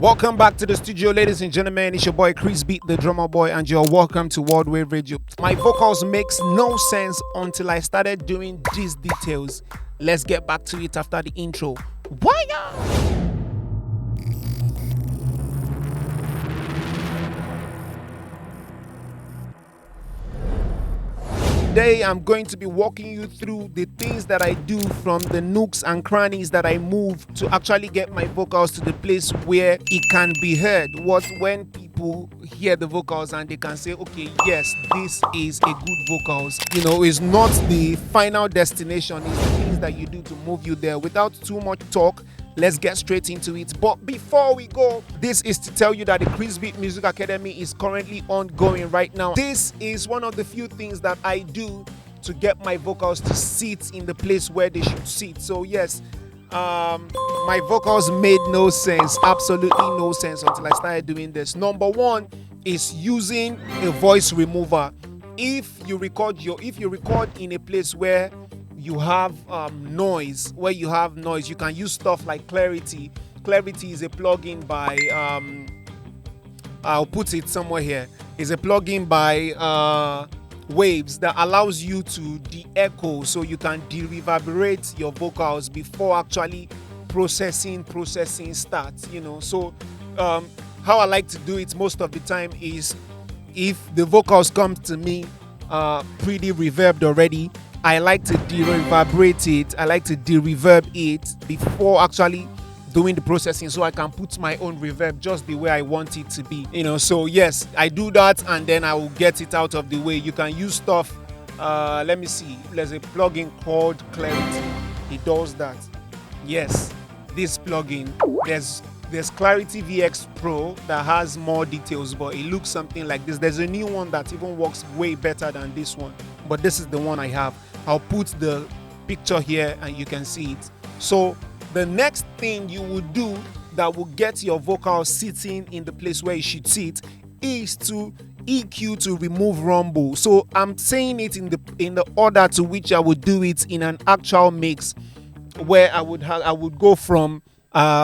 Welcome back to the studio, ladies and gentlemen. It's your boy Krizbeatz, the drummer boy, and you're welcome to World Wave Radio. My vocals makes no sense until I started doing these details. Let's get back to it after the intro. Why? Today I'm going to be walking you through the things that I do from the nooks and crannies that I move to actually get my vocals to the place where it can be heard. When people hear the vocals and they can say, okay, yes, this is a good vocals. It's not the final destination, it's the things that you do to move you there. Without too much talk, let's get straight into it. But before we go, this is to tell you that the Krizbeatz Music Academy is currently ongoing right now. This is one of the few things that I do to get my vocals to sit in the place where they should sit. So yes, my vocals made no sense, absolutely no sense until I started doing this. Number one is using a voice remover. If you record in a place where you have noise, you can use stuff like Clarity. Clarity is a plugin by I'll put it somewhere here. It's a plugin by Waves that allows you to de-echo, so you can de-reverberate your vocals before actually processing starts. So how I like to do it most of the time is, if the vocals come to me pretty reverbed already, I like to de-reverberate it. I like to de-reverb it before actually doing the processing, so I can put my own reverb just the way I want it to be. So yes, I do that and then I will get it out of the way. You can use stuff. Let me see. There's a plugin called Clarity. It does that. Yes, this plugin. There's Clarity VX Pro that has more details, but it looks something like this. There's a new one that even works way better than this one, but this is the one I have. I'll put the picture here and you can see it. So the next thing you will do that will get your vocal sitting in the place where it should sit is to EQ, to remove rumble. So I'm saying it in the order to which I would do it in an actual mix, where I would go from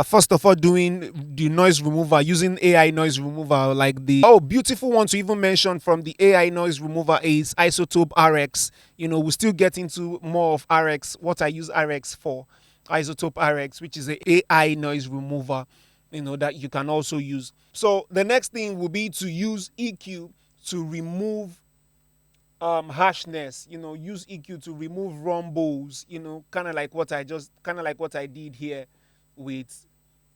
first of all doing the noise remover using AI noise remover, like the beautiful one to even mention from the AI noise remover is Isotope RX. We'll still get into more of RX, what I use RX for. Isotope RX, which is an AI noise remover, that you can also use. So the next thing will be to use EQ to remove harshness. Use EQ to remove rumbles, kind of like what I did here with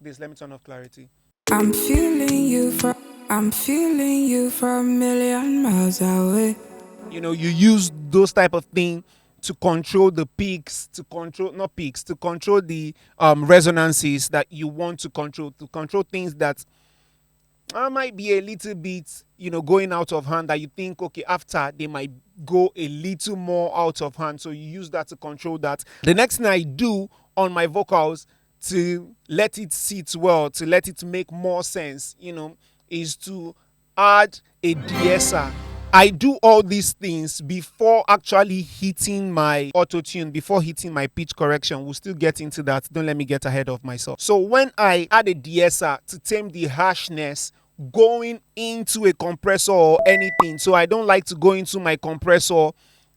this. Let me turn off Clarity. I'm feeling you from a million miles away. You use those type of thing to control the peaks, to control the resonances that you want to control things that might be a little bit going out of hand, that you think, okay, after they might go a little more out of hand, so you use that to control that. The next thing I do on my vocals to let it sit well, to let it make more sense, is to add a de-esser. I do all these things before actually hitting my auto-tune, before hitting my pitch correction. We'll still get into that. Don't let me get ahead of myself. So when I add a de-esser to tame the harshness going into a compressor or anything, so I don't like to go into my compressor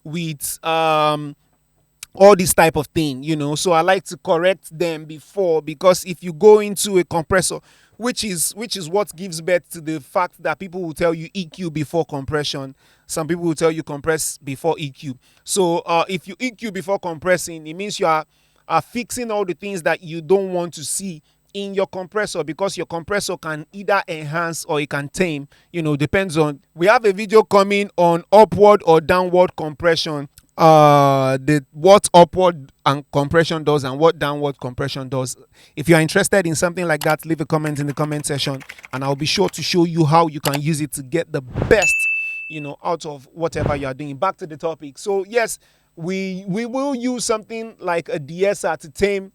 with all this type of thing, so I like to correct them before, because if you go into a compressor, which is what gives birth to the fact that people will tell you EQ before compression. Some people will tell you compress before EQ. So if you EQ before compressing, it means you are fixing all the things that you don't want to see in your compressor, because your compressor can either enhance or it can tame, depends on. We have a video coming on upward or downward compression, what upward and compression does and what downward compression does. If you're interested in something like that, leave a comment in the comment section and I'll be sure to show you how you can use it to get the best out of whatever you're doing. Back to the topic. So yes, we will use something like a de-esser to tame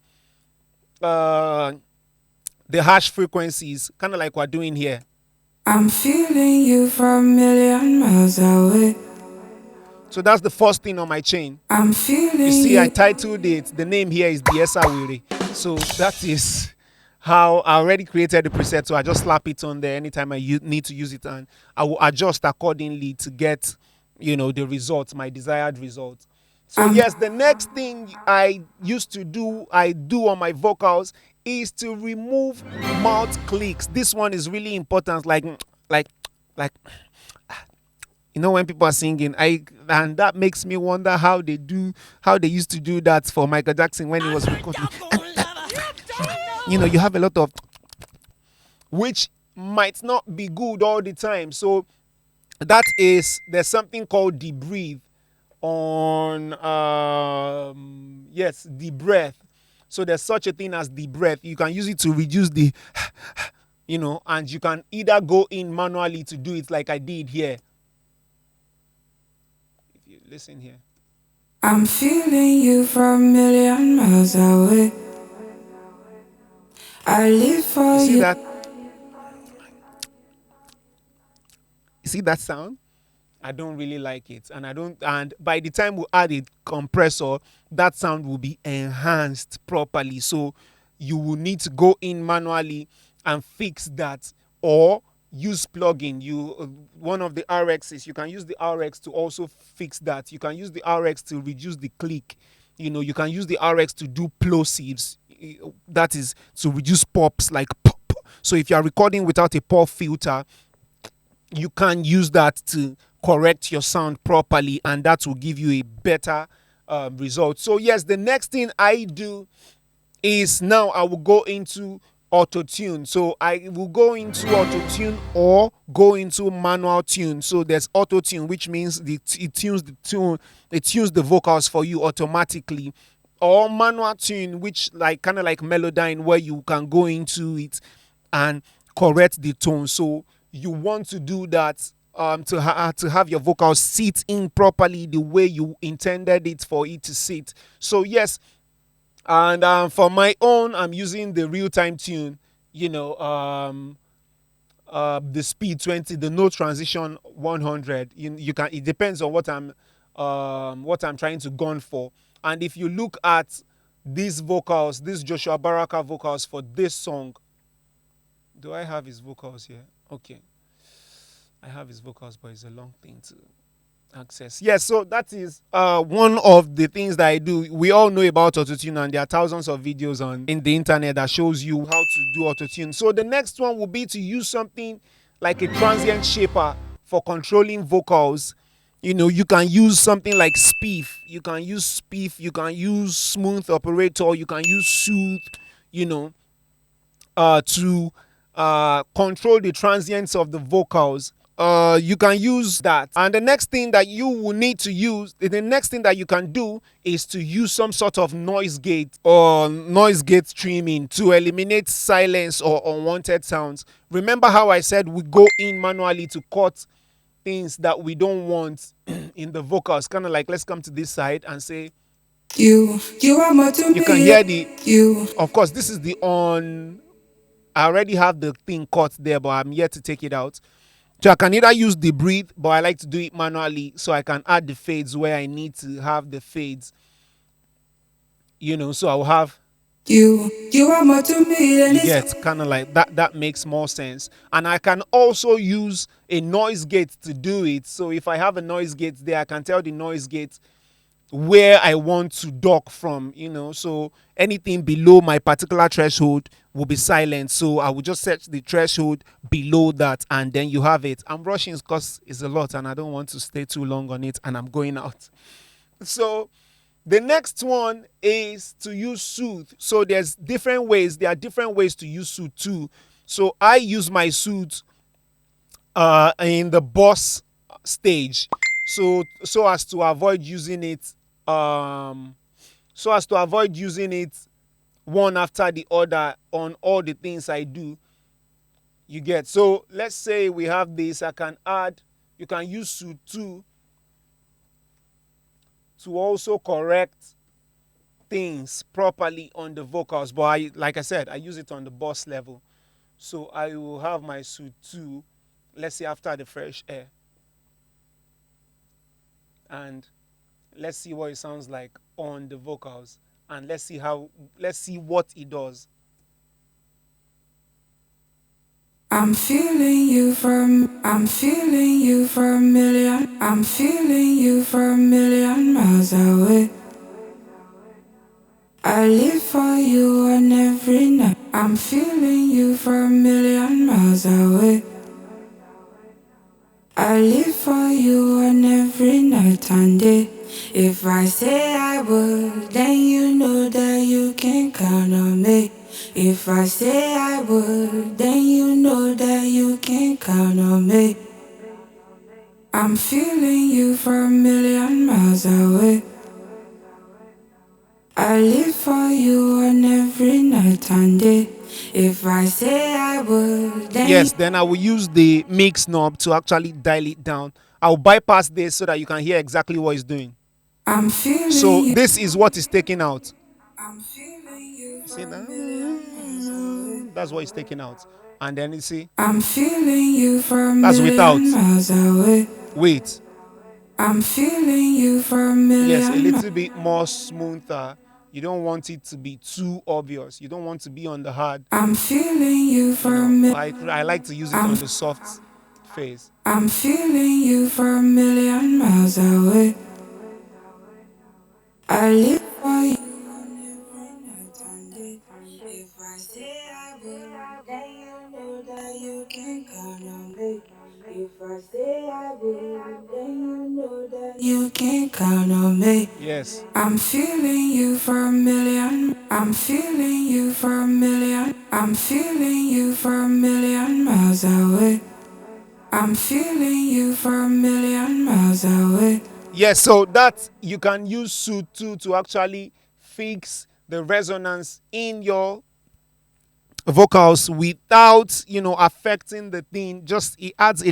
the harsh frequencies, kind of like we're doing here. I'm feeling you from a million miles away. So that's the first thing on my chain. I'm feeling you see, I titled it, the name here is De-essing. So that is how I already created the preset, so I just slap it on there anytime I need to use it, and I will adjust accordingly to get, the result, my desired result. So I'm yes, the next thing I do on my vocals is to remove mouth clicks. This one is really important. Like, like when people are singing, and that makes me wonder how they used to do that for Michael Jackson when he was recording. You have a lot of, which might not be good all the time. So there's something called debrief on yes, the breath. So there's such a thing as the breath. You can use it to reduce the and you can either go in manually to do it like I did here. If you listen here. I'm feeling you from a million miles away. I live for You see you. that? You see that sound? I don't really like it, and by the time we add a compressor, that sound will be enhanced properly. So you will need to go in manually and fix that, or use plugin. One of the RXs, you can use the RX to also fix that. You can use the RX to reduce the click. You can use the RX to do plosives. That is to reduce pops, like pop. So if you are recording without a pop filter, you can use that to correct your sound properly, and that will give you a better result. So yes, the next thing I do is, now I will go into auto tune. So I will go into auto tune or go into manual tune. So there's auto tune, which means it tunes the tune, it tunes the vocals for you automatically, or manual tune, which like kind of like Melodyne, where you can go into it and correct the tone. So you want to do that, to have your vocals sit in properly the way you intended it for it to sit. So yes, and for my own, I'm using the real time tune. The speed 20, the no transition 100. You can. It depends on what I'm trying to gun for. And if you look at these vocals, these Joshua Baraka vocals for this song, do I have his vocals here? Okay, I have his vocals, but it's a long thing to access. Yes, so that is one of the things that I do. We all know about autotune, and there are thousands of videos on in the internet that shows you how to do autotune. So the next one will be to use something like a transient shaper for controlling vocals. You can use something like spiff, you can use smooth operator, you can use soothe, you know to control the transients of the vocals. You can use that. And the next thing that you will need to use, the next thing that you can do is to use some sort of noise gate or noise gate trimming to eliminate silence or unwanted sounds. Remember how I said we go in manually to cut things that we don't want in the vocals. Kind of like, let's come to this side and say, you are more to you can me hear than the, you. of course, this is the on. I already have the thing cut there, but I'm yet to take it out. So I can either use the breathe, but I like to do it manually, so I can add the fades where I need to have the fades. So I'll have, You are more to me than you this. get, kind of like that. That makes more sense. And I can also use a noise gate to do it. So if I have a noise gate there, I can tell the noise gate where I want to dock from, so anything below my particular threshold will be silent. So I will just set the threshold below that, and then you have it. I'm rushing because it's a lot and I don't want to stay too long on it, and I'm going out. So the next one is to use soothe. So there are different ways to use soothe too. So I use my soothe in the boss stage, so as to avoid using it, um one after the other on all the things I do. You get. So let's say we have this. You can use suit 2 to also correct things properly on the vocals, but like I said, I use it on the boss level. So I will have my suit 2, let's say after the fresh air, and let's see what it sounds like on the vocals, and let's see what it does. I'm feeling you from, I'm feeling you for a million, I'm feeling you for a million miles away. I live for you on every night, I'm feeling you for a million miles away. I live for you on every night and day. If I say I would, then you know that you can count on me. If I say I would, then you know that you can count on me. I'm feeling you for a million miles away. I live for you on every night and day. If I say I would, Yes, then I will use the mix knob to actually dial it down. I'll bypass this so that you can hear exactly what it's doing. I'm feeling So you. this is what is taken out. I'm feeling you for See a million miles away. that? That's what is taken out. And then you see, I'm feeling you for a that's without. million miles away. Wait. I'm feeling you for a Yes, a million miles. little bit more smoother. You don't want it to be too obvious. You don't want to be on the hard. I'm feeling you for a I like to use it I'm, on the soft phase. I'm feeling you for a million miles away. I live for you on every night and day. If I say I will, then you know that you can count on me. If I say I will, then you know that you can count on me. Yes. I'm feeling you for a million. I'm feeling you for a million. I'm feeling you for a million miles away. I'm feeling you for a million miles away. Yes, so that you can use Suit 2 to actually fix the resonance in your vocals without affecting the thing. Just it adds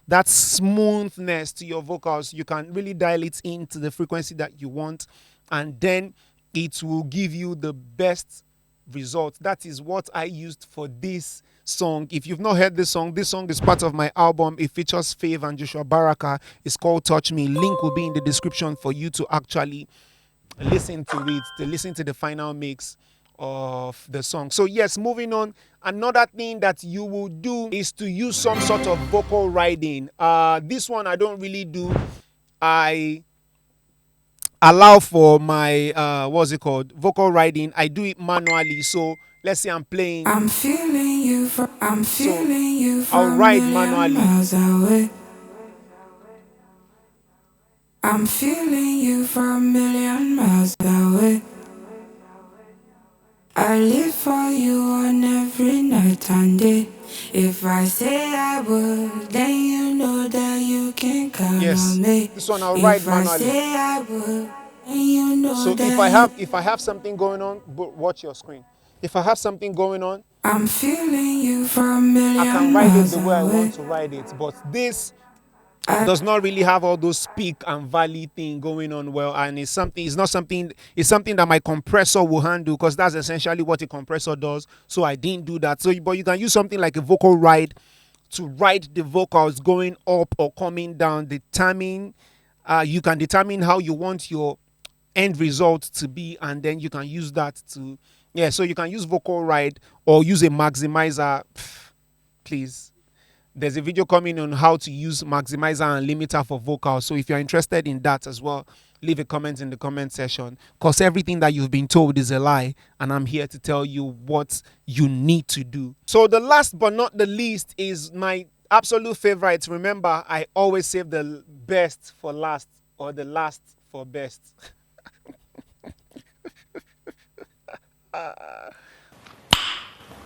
that smoothness to your vocals. You can really dial it into the frequency that you want, and then it will give you the best result. That is what I used for this song. If you've not heard this song is part of my album. It features Fav and Joshua Baraka. It's called Touch Me. Link will be in the description for you to actually listen to it, to listen to the final mix of the song. So yes, moving on, another thing that you will do is to use some sort of vocal riding. This one I don't really do. I allow for my what's it called, vocal riding. I do it manually. So let's say I'm playing, I'm feeling you for I'm feeling you for I'll a ride million manually. miles away. I'm feeling you for a million miles away. I live for you on every night and day. If I say I would, then you know that you can count Yes, on me. this one I'll ride If I manually. say I would, then you know So that if I have something going on, watch your screen. If I have something going on, I'm feeling you for a I million can ride it miles the way I away. want to ride it. But this does not really have all those peak and valley thing going on well, and it's something that my compressor will handle, because that's essentially what a compressor does. So I didn't do that. So but you can use something like a vocal ride to ride the vocals going up or coming down. You can determine how you want your end result to be, and then you can use that to, so you can use vocal ride or use a maximizer. Please, there's a video coming on how to use maximizer and limiter for vocals. So if you're interested in that as well, leave a comment in the comment section, because everything that you've been told is a lie, and I'm here to tell you what you need to do. So the last but not the least is my absolute favorite. Remember, I always save the best for last, or the last for best.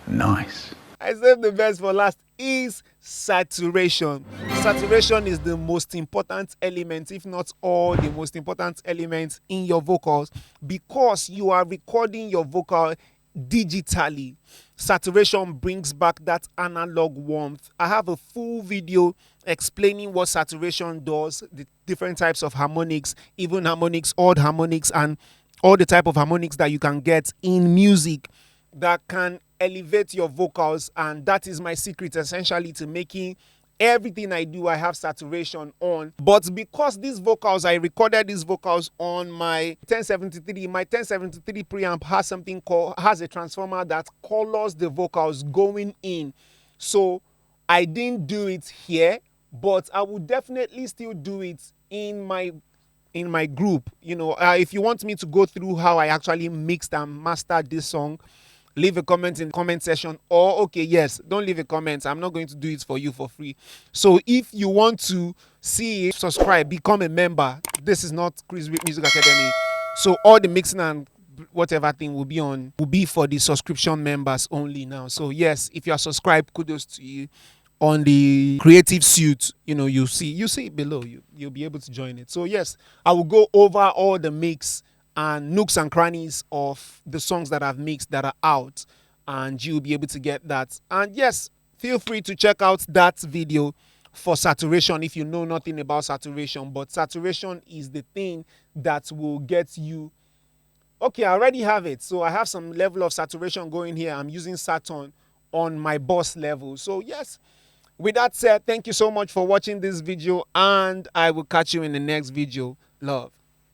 Nice. I saved the best for last is saturation. Saturation is the most important element, if not all the most important elements in your vocals, because you are recording your vocal digitally. Saturation brings back that analog warmth. I have a full video explaining what saturation does, the different types of harmonics, even harmonics, odd harmonics, and all the type of harmonics that you can get in music that can elevate your vocals. And that is my secret, essentially, to making everything I do, I have saturation on. But because these vocals, I recorded these vocals on my 1073. My 1073 preamp has a transformer that colors the vocals going in. So I didn't do it here, but I will definitely still do it in my group. If you want me to go through how I actually mixed and mastered this song, leave a comment in the comment section. Or okay, yes, don't leave a comment, I'm not going to do it for you for free. So if you want to see it, subscribe, become a member. This is not Krizbeatz Music Academy, so all the mixing and whatever thing will be for the subscription members only now. So yes, if you are subscribed, kudos to you. On the creative suite, you see it below, you'll be able to join it. So yes, I will go over all the mix and nooks and crannies of the songs that I've mixed that are out, and you'll be able to get that. And yes, feel free to check out that video for saturation if you know nothing about saturation. But saturation is the thing that will get you. Okay, I already have it. So I have some level of saturation going here. I'm using Saturn on my boss level. So yes, with that said, thank you so much for watching this video, and I will catch you in the next video. Love.